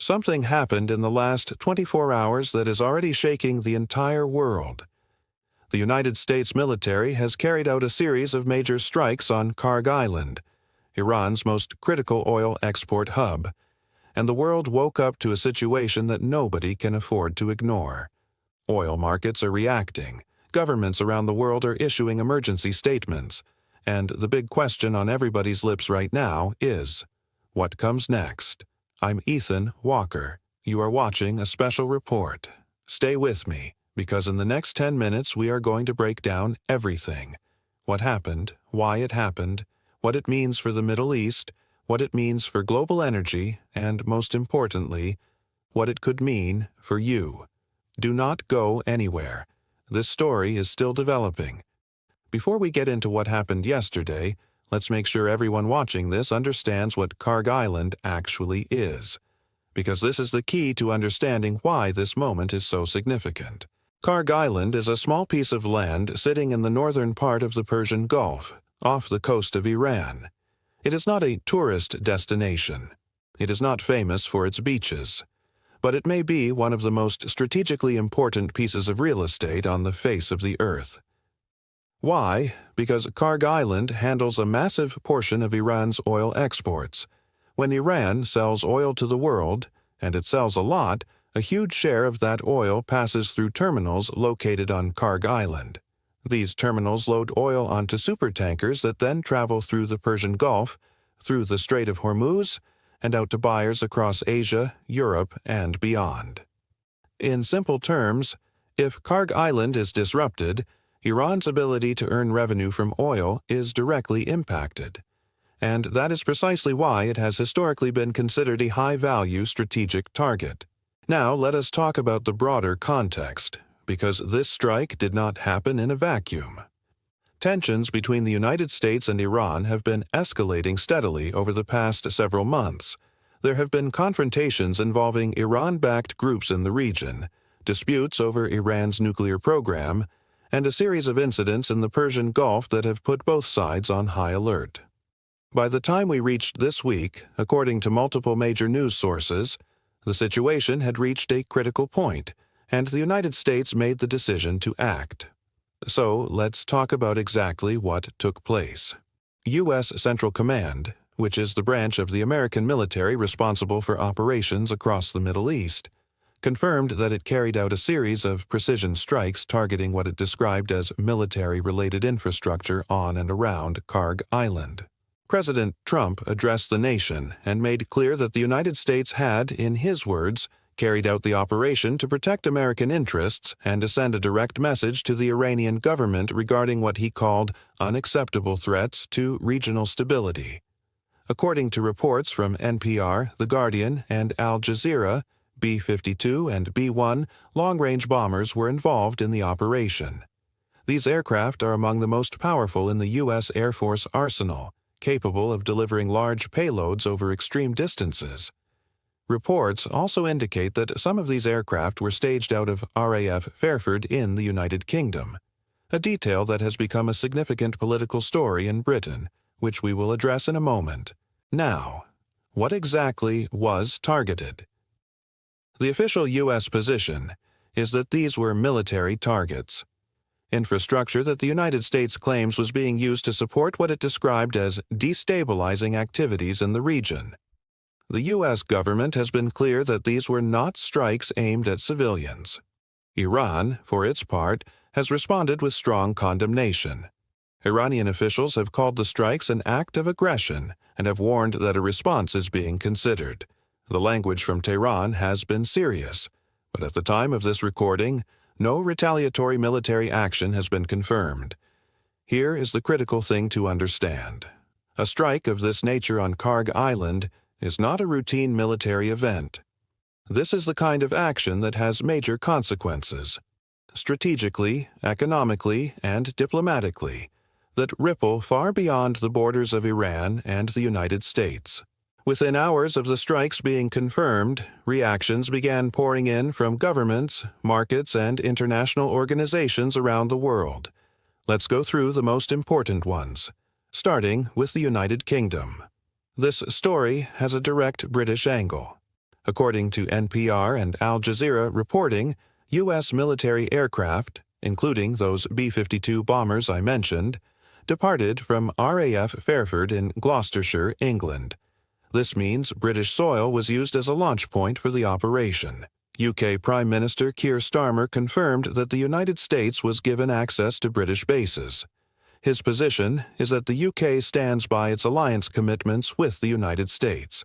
Something happened in the last 24 hours that is already shaking the entire world. The United States military has carried out a series of major strikes on Kharg Island, Iran's most critical oil export hub, and the world woke up to a situation that nobody can afford to ignore. Oil markets are reacting, governments around the world are issuing emergency statements, and the big question on everybody's lips right now is, what comes next? I'm Ethan Walker. You are watching a special report. Stay with me, because in the next 10 minutes we are going to break down everything. What happened, why it happened, what it means for the Middle East, what it means for global energy, and most importantly, what it could mean for you. Do not go anywhere. This story is still developing. Before we get into what happened yesterday, let's make sure everyone watching this understands what Kharg Island actually is, because this is the key to understanding why this moment is so significant. Kharg Island is a small piece of land sitting in the northern part of the Persian Gulf, off the coast of Iran. It is not a tourist destination. It is not famous for its beaches, but it may be one of the most strategically important pieces of real estate on the face of the earth. Why? Because Kharg Island handles a massive portion of Iran's oil exports. When Iran sells oil to the world, and it sells a lot, a huge share of that oil passes through terminals located on Kharg Island. These terminals load oil onto supertankers that then travel through the Persian Gulf, through the Strait of Hormuz, and out to buyers across Asia, Europe, and beyond. In simple terms, if Kharg Island is disrupted, Iran's ability to earn revenue from oil is directly impacted. And that is precisely why it has historically been considered a high-value strategic target. Now let us talk about the broader context, because this strike did not happen in a vacuum. Tensions between the United States and Iran have been escalating steadily over the past several months. There have been confrontations involving Iran-backed groups in the region, disputes over Iran's nuclear program, and a series of incidents in the Persian Gulf that have put both sides on high alert. By the time we reached this week, according to multiple major news sources, the situation had reached a critical point, and the United States made the decision to act. So let's talk about exactly what took place. U.S. Central Command, which is the branch of the American military responsible for operations across the Middle East, confirmed that it carried out a series of precision strikes targeting what it described as military-related infrastructure on and around Kharg Island. President Trump addressed the nation and made clear that the United States had, in his words, carried out the operation to protect American interests and to send a direct message to the Iranian government regarding what he called unacceptable threats to regional stability. According to reports from NPR, The Guardian, and Al Jazeera, B-52 and B-1 long-range bombers were involved in the operation. These aircraft are among the most powerful in the U.S. Air Force arsenal, capable of delivering large payloads over extreme distances. Reports also indicate that some of these aircraft were staged out of RAF Fairford in the United Kingdom, a detail that has become a significant political story in Britain, which we will address in a moment. Now, what exactly was targeted? The official U.S. position is that these were military targets, infrastructure that the United States claims was being used to support what it described as destabilizing activities in the region. The U.S. government has been clear that these were not strikes aimed at civilians. Iran, for its part, has responded with strong condemnation. Iranian officials have called the strikes an act of aggression and have warned that a response is being considered. The language from Tehran has been serious, but at the time of this recording, no retaliatory military action has been confirmed. Here is the critical thing to understand. A strike of this nature on Kharg Island is not a routine military event. This is the kind of action that has major consequences, strategically, economically, and diplomatically, that ripple far beyond the borders of Iran and the United States. Within hours of the strikes being confirmed, reactions began pouring in from governments, markets, and international organizations around the world. Let's go through the most important ones, starting with the United Kingdom. This story has a direct British angle. According to NPR and Al Jazeera reporting, U.S. military aircraft, including those B-52 bombers I mentioned, departed from RAF Fairford in Gloucestershire, England. This means British soil was used as a launch point for the operation. UK Prime Minister Keir Starmer confirmed that the United States was given access to British bases. His position is that the UK stands by its alliance commitments with the United States.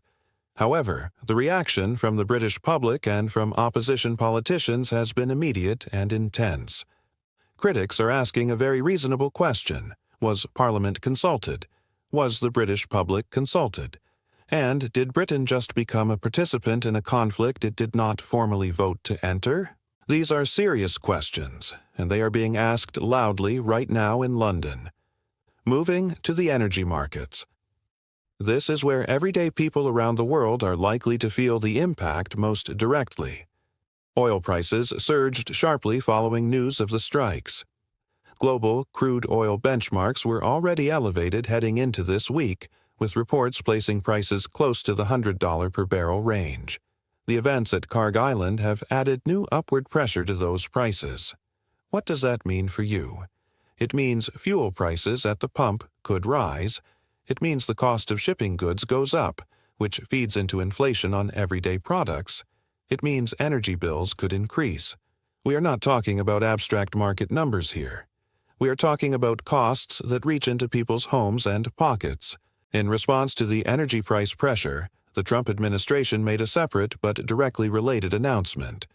However, the reaction from the British public and from opposition politicians has been immediate and intense. Critics are asking a very reasonable question. Was Parliament consulted? Was the British public consulted? And did Britain just become a participant in a conflict it did not formally vote to enter? These are serious questions, and they are being asked loudly right now in London. Moving to the energy markets. This is where everyday people around the world are likely to feel the impact most directly. Oil prices surged sharply following news of the strikes. Global crude oil benchmarks were already elevated heading into this week, with reports placing prices close to the $100 per barrel range. The events at Kharg Island have added new upward pressure to those prices. What does that mean for you? It means fuel prices at the pump could rise. It means the cost of shipping goods goes up, which feeds into inflation on everyday products. It means energy bills could increase. We are not talking about abstract market numbers here. We are talking about costs that reach into people's homes and pockets. In response to the energy price pressure, the Trump administration made a separate but directly related announcement: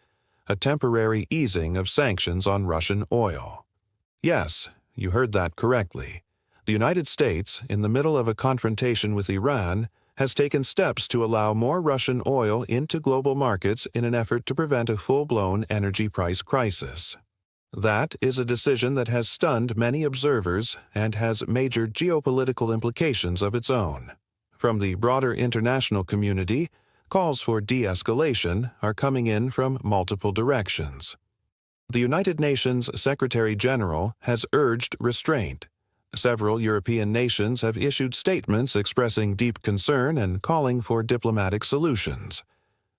a temporary easing of sanctions on Russian oil. Yes, you heard that correctly. The United States, in the middle of a confrontation with Iran, has taken steps to allow more Russian oil into global markets in an effort to prevent a full-blown energy price crisis. That is a decision that has stunned many observers and has major geopolitical implications of its own. From the broader international community, calls for de-escalation are coming in from multiple directions. The United Nations Secretary General has urged restraint. Several European nations have issued statements expressing deep concern and calling for diplomatic solutions.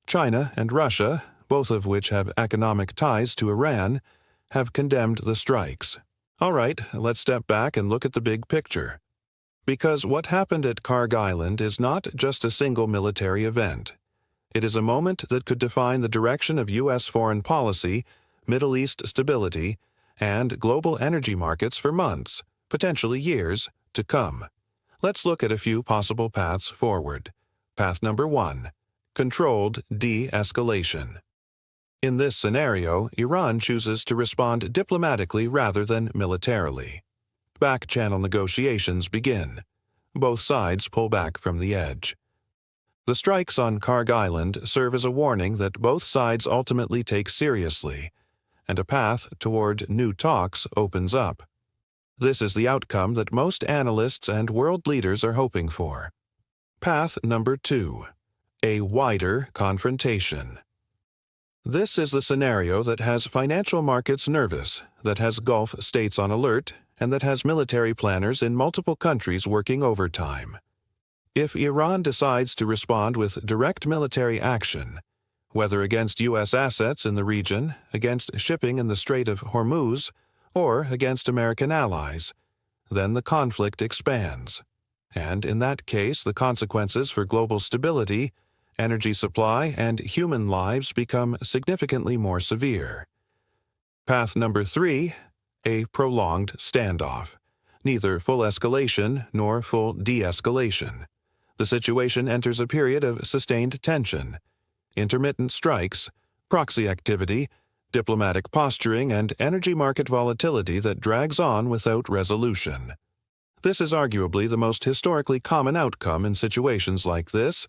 China and Russia, both of which have economic ties to Iran, have condemned the strikes. All right, let's step back and look at the big picture. Because what happened at Kharg Island is not just a single military event. It is a moment that could define the direction of U.S. foreign policy, Middle East stability, and global energy markets for months, potentially years, to come. Let's look at a few possible paths forward. Path number 1. Controlled de-escalation. In this scenario, Iran chooses to respond diplomatically rather than militarily. Back-channel negotiations begin. Both sides pull back from the edge. The strikes on Kharg Island serve as a warning that both sides ultimately take seriously, and a path toward new talks opens up. This is the outcome that most analysts and world leaders are hoping for. Path number 2. A wider confrontation. This is the scenario that has financial markets nervous, that has Gulf states on alert, and that has military planners in multiple countries working overtime. If Iran decides to respond with direct military action, whether against U.S. assets in the region, against shipping in the Strait of Hormuz, or against American allies, then the conflict expands. And in that case, the consequences for global stability, energy supply, and human lives become significantly more severe. Path number 3. A prolonged standoff. Neither full escalation nor full de-escalation. The situation enters a period of sustained tension, intermittent strikes, proxy activity, diplomatic posturing, and energy market volatility that drags on without resolution. This is arguably the most historically common outcome in situations like this,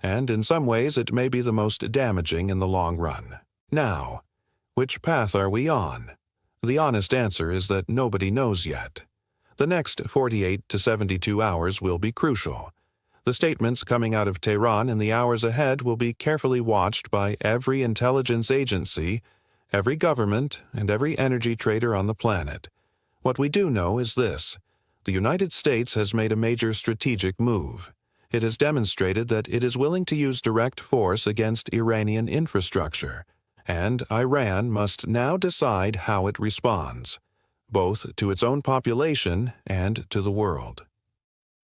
and in some ways it may be the most damaging in the long run. Now, which path are we on? The honest answer is that nobody knows yet. The next 48 to 72 hours will be crucial. The statements coming out of Tehran in the hours ahead will be carefully watched by every intelligence agency, every government, and every energy trader on the planet. What we do know is this: the United States has made a major strategic move. it has demonstrated that it is willing to use direct force against Iranian infrastructure, and Iran must now decide how it responds, both to its own population and to the world.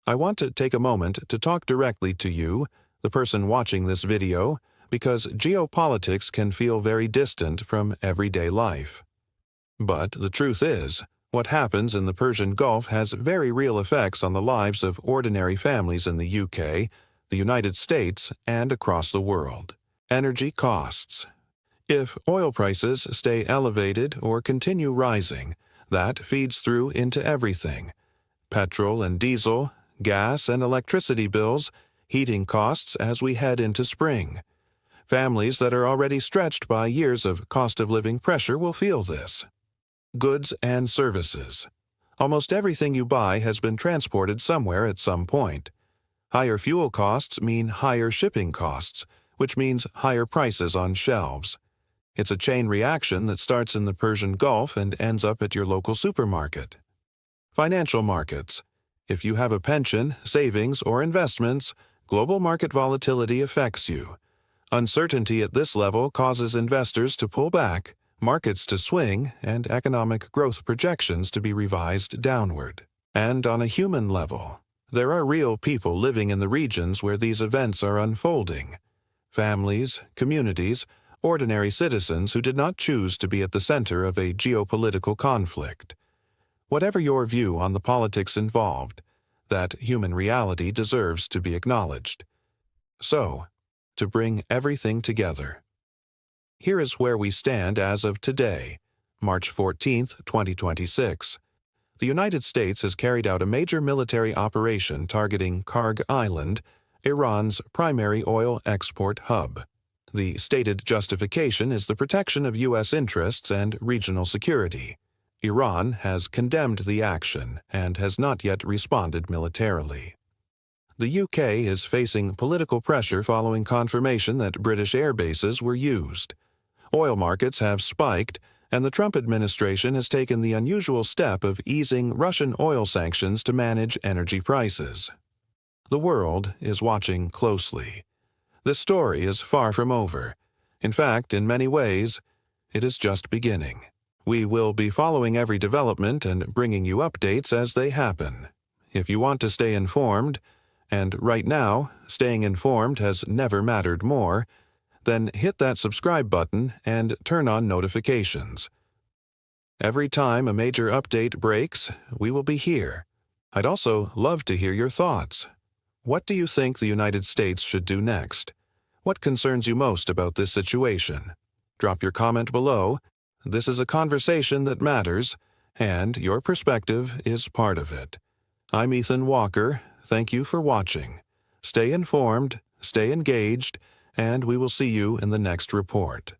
I want to take a moment to talk directly to you, the person watching this video, because geopolitics can feel very distant from everyday life. But the truth is, what happens in the Persian Gulf has very real effects on the lives of ordinary families in the UK, the United States, and across the world. Energy costs. If oil prices stay elevated or continue rising, that feeds through into everything: petrol and diesel, gas and electricity bills, heating costs as we head into spring. Families that are already stretched by years of cost of living pressure will feel this. Goods and services. Almost everything you buy has been transported somewhere at some point. Higher fuel costs mean higher shipping costs, which means higher prices on shelves. It's a chain reaction that starts in the Persian Gulf and ends up at your local supermarket. Financial markets. If you have a pension, savings, or investments, global market volatility affects you. Uncertainty at this level causes investors to pull back, markets to swing, and economic growth projections to be revised downward. And on a human level, there are real people living in the regions where these events are unfolding. Families, communities, ordinary citizens who did not choose to be at the center of a geopolitical conflict. Whatever your view on the politics involved, that human reality deserves to be acknowledged. So, to bring everything together. Here is where we stand as of today, March 14, 2026. The United States has carried out a major military operation targeting Kharg Island, Iran's primary oil export hub. The stated justification is the protection of U.S. interests and regional security. Iran has condemned the action and has not yet responded militarily. The UK is facing political pressure following confirmation that British airbases were used. Oil markets have spiked, and the Trump administration has taken the unusual step of easing Russian oil sanctions to manage energy prices. The world is watching closely. This story is far from over. In fact, in many ways, it is just beginning. We will be following every development and bringing you updates as they happen. If you want to stay informed, and right now, staying informed has never mattered more, then hit that subscribe button and turn on notifications. Every time a major update breaks, we will be here. I'd also love to hear your thoughts. What do you think the United States should do next? What concerns you most about this situation? Drop your comment below. This is a conversation that matters, and your perspective is part of it. I'm Ethan Walker. Thank you for watching. Stay informed, stay engaged, and we will see you in the next report.